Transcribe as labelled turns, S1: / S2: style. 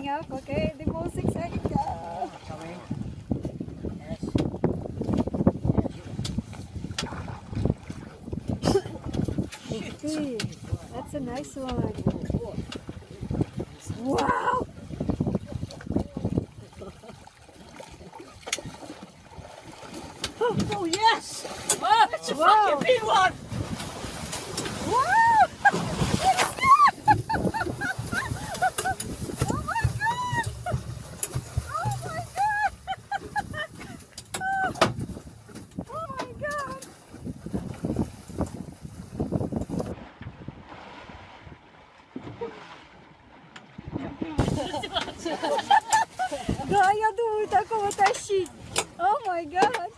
S1: coming up. Okay, the most exciting. Go.
S2: Coming. Yes.
S1: Okay, that's a nice one. Wow!
S2: Oh yes! Oh, it's a fucking big one!
S1: Wow! Oh my god! Oh my god! Oh my god! Да, я думаю, такого тащить. О май гад!